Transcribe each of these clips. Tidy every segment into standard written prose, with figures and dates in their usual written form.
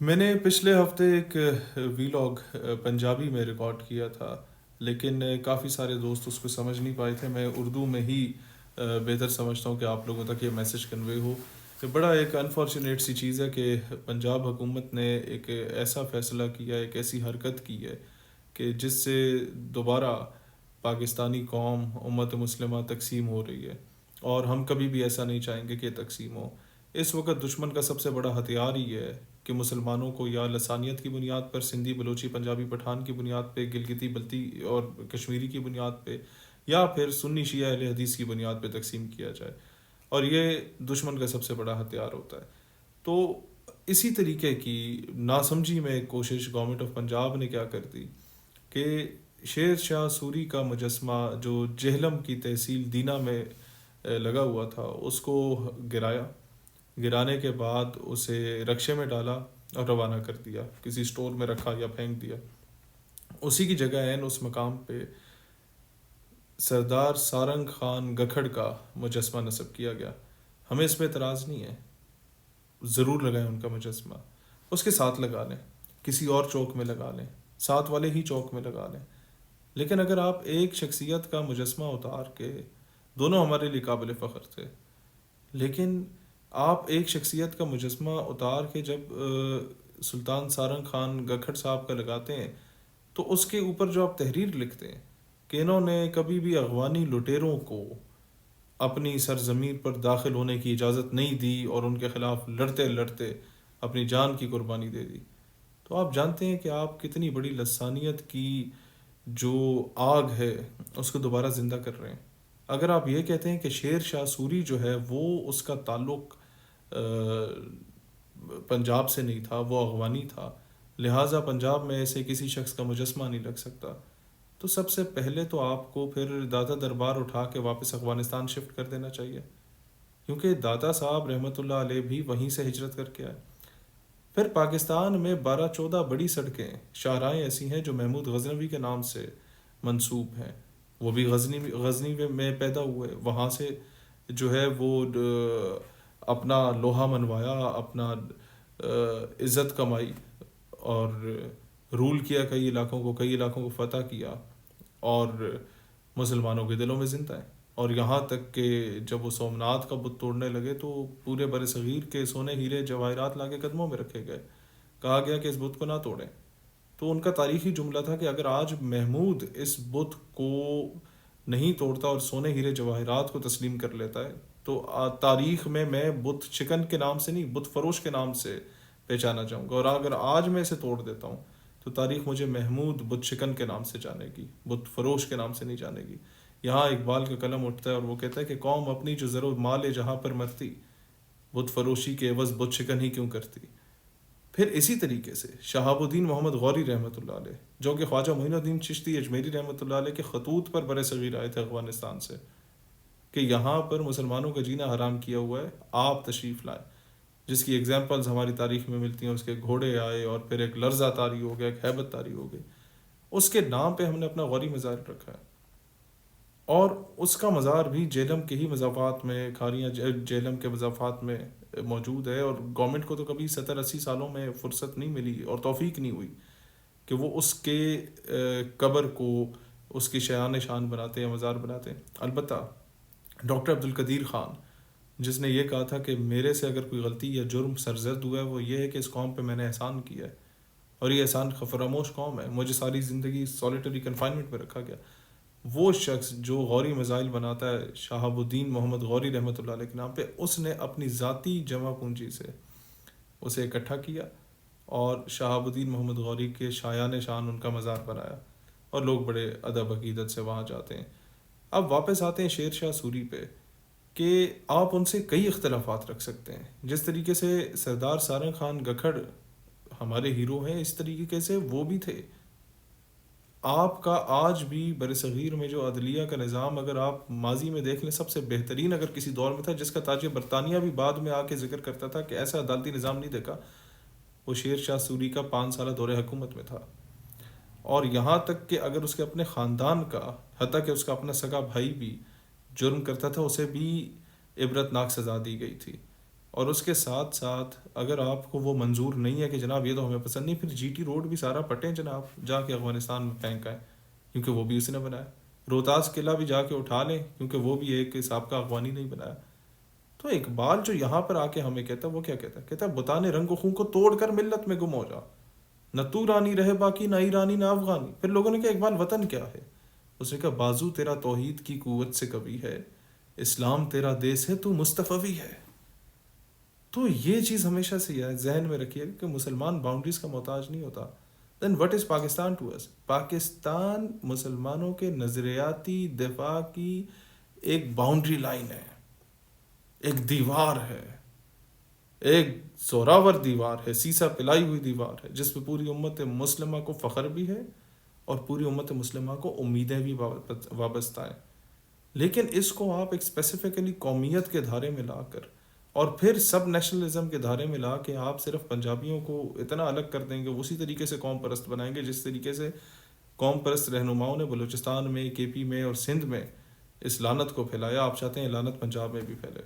میں نے پچھلے ہفتے ایک ویلاگ پنجابی میں ریکارڈ کیا تھا، لیکن کافی سارے دوست اس کو سمجھ نہیں پائے تھے۔ میں اردو میں ہی بہتر سمجھتا ہوں کہ آپ لوگوں تک یہ میسج کنوے ہو۔ کہ بڑا ایک انفارچونیٹ سی چیز ہے کہ پنجاب حکومت نے ایک ایسا فیصلہ کیا، ایک ایسی حرکت کی ہے کہ جس سے دوبارہ پاکستانی قوم امت مسلمہ تقسیم ہو رہی ہے، اور ہم کبھی بھی ایسا نہیں چاہیں گے کہ تقسیم ہو۔ اس وقت دشمن کا سب سے بڑا ہتھیار ہی ہے کہ مسلمانوں کو یا لسانیت کی بنیاد پر، سندھی بلوچی پنجابی پٹھان کی بنیاد پہ، گلگتی بلتی اور کشمیری کی بنیاد پہ، یا پھر سنی شیعہ اہل حدیث کی بنیاد پہ تقسیم کیا جائے، اور یہ دشمن کا سب سے بڑا ہتھیار ہوتا ہے۔ تو اسی طریقے کی ناسمجھی میں ایک کوشش گورنمنٹ آف پنجاب نے کیا کر دی کہ شیر شاہ سوری کا مجسمہ جو جہلم کی تحصیل دینا میں لگا ہوا تھا، اس کو گرایا۔ گرانے کے بعد اسے رکشے میں ڈالا اور روانہ کر دیا، کسی سٹور میں رکھا یا پھینک دیا۔ اسی کی جگہ عین اس مقام پہ سردار سارنگ خان گکھڑ کا مجسمہ نصب کیا گیا۔ ہمیں اس پہ اعتراض نہیں ہے، ضرور لگائیں ان کا مجسمہ، اس کے ساتھ لگا لیں، کسی اور چوک میں لگا لیں، ساتھ والے ہی چوک میں لگا لیں۔ لیکن اگر آپ ایک شخصیت کا مجسمہ اتار کے، دونوں ہمارے لیے قابل فخر تھے، لیکن آپ ایک شخصیت کا مجسمہ اتار کے جب سلطان سارنگ خان گکھڑ صاحب کا لگاتے ہیں، تو اس کے اوپر جو آپ تحریر لکھتے ہیں کہ انہوں نے کبھی بھی افغانی لٹیروں کو اپنی سرزمین پر داخل ہونے کی اجازت نہیں دی اور ان کے خلاف لڑتے لڑتے اپنی جان کی قربانی دے دی، تو آپ جانتے ہیں کہ آپ کتنی بڑی لسانیت کی جو آگ ہے اس کو دوبارہ زندہ کر رہے ہیں۔ اگر آپ یہ کہتے ہیں کہ شیر شاہ سوری جو ہے وہ اس کا تعلق پنجاب سے نہیں تھا، وہ افغانی تھا، لہٰذا پنجاب میں ایسے کسی شخص کا مجسمہ نہیں لگ سکتا، تو سب سے پہلے تو آپ کو پھر داتا دربار اٹھا کے واپس افغانستان شفٹ کر دینا چاہیے، کیونکہ داتا صاحب رحمۃ اللہ علیہ بھی وہیں سے ہجرت کر کے آئے۔ پھر پاکستان میں 12-14 بڑی سڑکیں، شاہراہیں ایسی ہیں جو محمود غزنوی کے نام سے منسوب ہیں، وہ بھی غزنی میں پیدا ہوئے، وہاں سے جو ہے وہ اپنا لوہا منوایا، اپنا عزت کمائی، اور رول کیا کئی علاقوں کو فتح کیا، اور مسلمانوں کے دلوں میں زندہ ہے۔ اور یہاں تک کہ جب وہ سومناتھ کا بت توڑنے لگے تو پورے بر صغیر کے سونے ہیرے جواہرات لا کے قدموں میں رکھے گئے، کہا گیا کہ اس بت کو نہ توڑیں۔ تو ان کا تاریخی جملہ تھا کہ اگر آج محمود اس بت کو نہیں توڑتا اور سونے ہیرے جواہرات کو تسلیم کر لیتا ہے تو تاریخ میں بت چکن کے نام سے نہیں، بت فروش کے نام سے پہچانا جاؤں گا، اور اگر آج میں اسے توڑ دیتا ہوں تو تاریخ مجھے محمود بت چکن کے نام سے جانے گی، بت فروش کے نام سے نہیں جانے گی۔ یہاں اقبال کا قلم اٹھتا ہے اور وہ کہتا ہے کہ قوم اپنی جو ضرور مال جہاں پر مرتی، بت فروشی کے عوض بت چکن ہی کیوں کرتی۔ پھر اسی طریقے سے شہاب الدین محمد غوری رحمۃ اللہ علیہ، جو کہ خواجہ معین الدین چشتی اجمیری رحمۃ اللہ علیہ کے خطوط پر بر صغیر آئے تھے افغانستان سے، کہ یہاں پر مسلمانوں کا جینا حرام کیا ہوا ہے، آپ تشریف لائیں، جس کی ایگزامپلز ہماری تاریخ میں ملتی ہیں۔ اس کے گھوڑے آئے اور پھر ایک لرزہ طاری ہو گیا، ایک ہیبت طاری ہو گئی، اس کے نام پہ ہم نے اپنا غوری مزار رکھا ہے، اور اس کا مزار بھی جہلم کے ہی مضافات میں، کھاریاں جہلم کے مضافات میں موجود ہے، اور گورنمنٹ کو تو کبھی 70-80 سالوں میں فرصت نہیں ملی اور توفیق نہیں ہوئی کہ وہ اس کے قبر کو اس کی شایان شان بناتے یا مزار بناتے۔ البتہ ڈاکٹر عبدالقدیر خان، جس نے یہ کہا تھا کہ میرے سے اگر کوئی غلطی یا جرم سرزد ہوا ہے وہ یہ ہے کہ اس قوم پہ میں نے احسان کیا ہے، اور یہ احسان فراموش قوم ہے، مجھے ساری زندگی سولیٹری کنفائنمنٹ میں رکھا گیا۔ وہ شخص جو غوری میزائل بناتا ہے شہاب الدین محمد غوری رحمۃ اللہ علیہ کے نام پہ، اس نے اپنی ذاتی جمع پونجی سے اسے اکٹھا کیا اور شہاب الدین محمد غوری کے شایان شان ان کا مزار بنایا، اور لوگ بڑے ادب عقیدت سے وہاں جاتے ہیں۔ اب واپس آتے ہیں شیر شاہ سوری پہ، کہ آپ ان سے کئی اختلافات رکھ سکتے ہیں، جس طریقے سے سردار سارنگ خان گکھڑ ہمارے ہیرو ہیں، اس طریقے سے وہ بھی تھے۔ آپ کا آج بھی برصغیر میں جو عدلیہ کا نظام، اگر آپ ماضی میں دیکھ لیں، سب سے بہترین اگر کسی دور میں تھا، جس کا تاج برطانیہ بھی بعد میں آ کے ذکر کرتا تھا کہ ایسا عدالتی نظام نہیں دیکھا، وہ شیر شاہ سوری کا 5 سالہ دور حکومت میں تھا۔ اور یہاں تک کہ اگر اس کے اپنے خاندان کا، حتیٰ کہ اس کا اپنا سگا بھائی بھی جرم کرتا تھا، اسے بھی عبرتناک سزا دی گئی تھی۔ اور اس کے ساتھ ساتھ اگر آپ کو وہ منظور نہیں ہے کہ جناب یہ تو ہمیں پسند نہیں، پھر جی ٹی روڈ بھی سارا پٹیں جناب، جا کے افغانستان میں پھینک آئیں، کیونکہ وہ بھی اسی نے بنایا۔ روہتاس قلعہ بھی جا کے اٹھا لیں، کیونکہ وہ بھی ایک سابقہ افغانی نہیں بنایا۔ تو اقبال جو یہاں پر آ کے ہمیں کہتا ہے وہ کیا کہتا ہے؟ کہتا ہے بتانے رنگ و خون کو توڑ کر ملت میں گم ہو جا، نہ تو رانی رہے باقی، نہ ایرانی نہ افغانی۔ پھر لوگوں نے کہا اقبال وطن کیا ہے؟ اس نے کہا بازو تیرا توحید کی قوت سے کبھی ہے، اسلام تیرا دیس ہے تو مصطفی ہے۔ تو یہ چیز ہمیشہ سے ذہن میں رکھیے کہ مسلمان باؤنڈریز کا محتاج نہیں ہوتا۔ Then what is Pakistan to اس؟ پاکستان مسلمانوں کے نظریاتی دفاع کی ایک باؤنڈری لائن ہے، ایک دیوار ہے، ایک زوراور دیوار ہے، سیسا پلائی ہوئی دیوار ہے، جس پہ پوری امت مسلمہ کو فخر بھی ہے اور پوری امت مسلمہ کو امیدیں بھی وابستہ ہیں۔ لیکن اس کو آپ ایک اسپیسیفکلی قومیت کے دھارے میں لا کر اور پھر سب نیشنلزم کے دھارے میں لا کے آپ صرف پنجابیوں کو اتنا الگ کر دیں گے، اسی طریقے سے قوم پرست بنائیں گے جس طریقے سے قوم پرست رہنماؤں نے بلوچستان میں، کے پی میں اور سندھ میں اس لعنت کو پھیلایا، آپ چاہتے ہیں لعنت پنجاب میں بھی پھیلے۔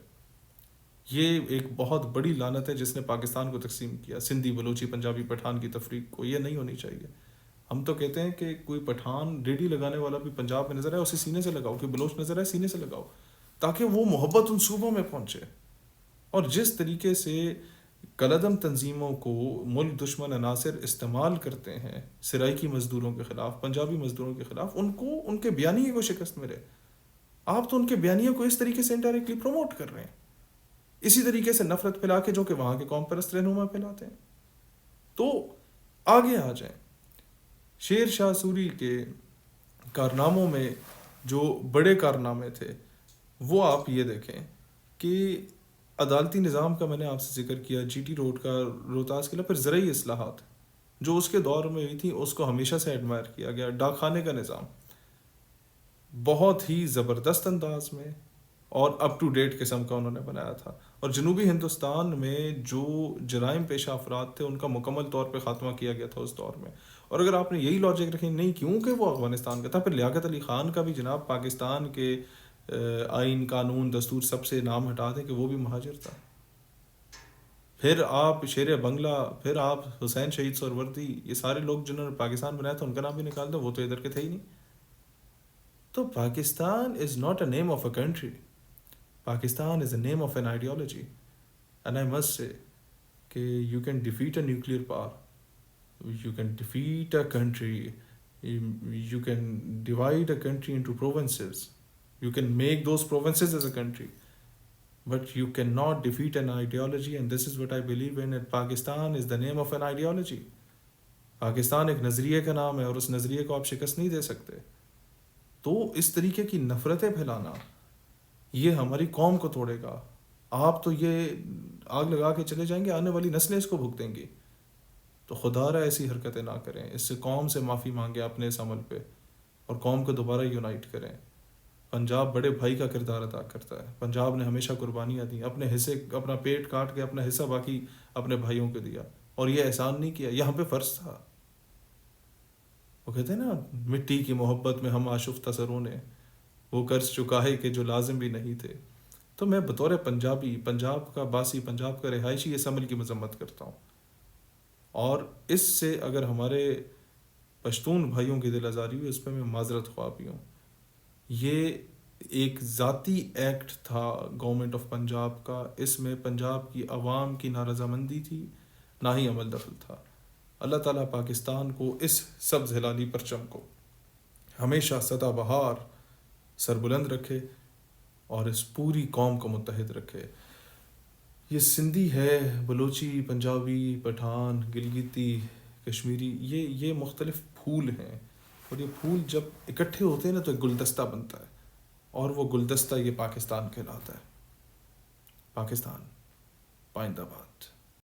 یہ ایک بہت بڑی لعنت ہے جس نے پاکستان کو تقسیم کیا، سندھی، بلوچی، پنجابی، پٹھان کی تفریق کو۔ یہ نہیں ہونی چاہیے۔ ہم تو کہتے ہیں کہ کوئی پٹھان ریڈی لگانے والا بھی پنجاب میں نظر آئے اسے سینے سے لگاؤ، کوئی بلوچ نظر آئے سینے سے لگاؤ، تاکہ وہ محبت ان صوبوں میں پہنچے۔ اور جس طریقے سے کلعدم تنظیموں کو ملک دشمن عناصر استعمال کرتے ہیں سرائیکی مزدوروں کے خلاف، پنجابی مزدوروں کے خلاف، ان کو ان کے بیانیے کو شکست ملے، آپ تو ان کے بیانیے کو اس طریقے سے انڈائریکٹلی پروموٹ کر رہے ہیں، اسی طریقے سے نفرت پھیلا کے جو کہ وہاں کے قوم پرست رہنما پھیلاتے ہیں۔ تو آگے آ جائیں، شیر شاہ سوری کے کارناموں میں جو بڑے کارنامے تھے وہ آپ یہ دیکھیں کہ عدالتی نظام کا میں نے آپ سے ذکر کیا، جی ٹی روڈ کا، روہتاس قلعہ، پھر زرعی اصلاحات جو اس کے دور میں ہوئی تھی اس کو ہمیشہ سے ایڈمائر کیا گیا، ڈاک خانے کا نظام بہت ہی زبردست انداز میں اور اپ ٹو ڈیٹ قسم کا انہوں نے بنایا تھا، اور جنوبی ہندوستان میں جو جرائم پیشہ افراد تھے ان کا مکمل طور پہ خاتمہ کیا گیا تھا اس دور میں۔ اور اگر آپ نے یہی لاجک رکھیں نہیں کیونکہ وہ افغانستان کا تھا، پھر لیاقت علی خان کا بھی جناب پاکستان کے آئین، قانون، دستور سب سے نام ہٹا دیں کہ وہ بھی مہاجر تھا۔ پھر آپ شیر بنگلہ، پھر آپ حسین شہید سہروردی، یہ سارے لوگ جنہوں نے پاکستان بنایا تھا ان کا نام بھی نکال دو، وہ تو ادھر کے تھے ہی نہیں۔ تو Pakistan is not a name of a country, Pakistan is a name of an ideology. And I must say کہ you can defeat a nuclear power, you can defeat a country, you can divide a country into provinces, you can make those provinces as a country, but you cannot defeat an ideology, and this is what I believe in. And Pakistan is the name of an ideology. Pakistan ایک نظریے کا نام ہے اور اس نظریے کو آپ شکست نہیں دے سکتے۔ تو اس طریقے کی نفرتیں پھیلانا یہ ہماری قوم کو توڑے گا۔ آپ تو یہ آگ لگا کے چلے جائیں گے، آنے والی نسلیں اس کو بھگتیں گی۔ تو خدا را ایسی حرکتیں نہ کریں، اس سے قوم سے معافی مانگیں اپنے اس عمل پہ اور قوم کو دوبارہ یونائٹ کریں۔ پنجاب بڑے بھائی کا کردار ادا کرتا ہے، پنجاب نے ہمیشہ قربانیاں دیں، اپنے حصے، اپنا پیٹ کاٹ کے اپنا حصہ باقی اپنے بھائیوں کو دیا، اور یہ احسان نہیں کیا، یہاں پہ فرض تھا۔ وہ کہتے ہیں نا مٹی کی محبت میں ہم آشفتہ سروں نے وہ قرض چکائے کہ جو لازم بھی نہیں تھے۔ تو میں بطور پنجابی، پنجاب کا باسی، پنجاب کا رہائشی اس عمل کی مذمت کرتا ہوں، اور اس سے اگر ہمارے پشتون بھائیوں کی دل آزاری ہوئی اس پہ میں معذرت خواہ بھی ہوں۔ یہ ایک ذاتی ایکٹ تھا گورنمنٹ آف پنجاب کا، اس میں پنجاب کی عوام کی نارضامندی تھی، نہ ہی عمل دخل تھا۔ اللہ تعالیٰ پاکستان کو اس سبز ہلالی پرچم کو ہمیشہ سدا بہار سربلند رکھے اور اس پوری قوم کو متحد رکھے۔ یہ سندھی ہے، بلوچی، پنجابی، پٹھان، گلگتی، کشمیری، یہ مختلف پھول ہیں، اور یہ پھول جب اکٹھے ہوتے ہیں نا تو ایک گلدستہ بنتا ہے، اور وہ گلدستہ یہ پاکستان کہلاتا ہے۔ پاکستان پائندہ باد۔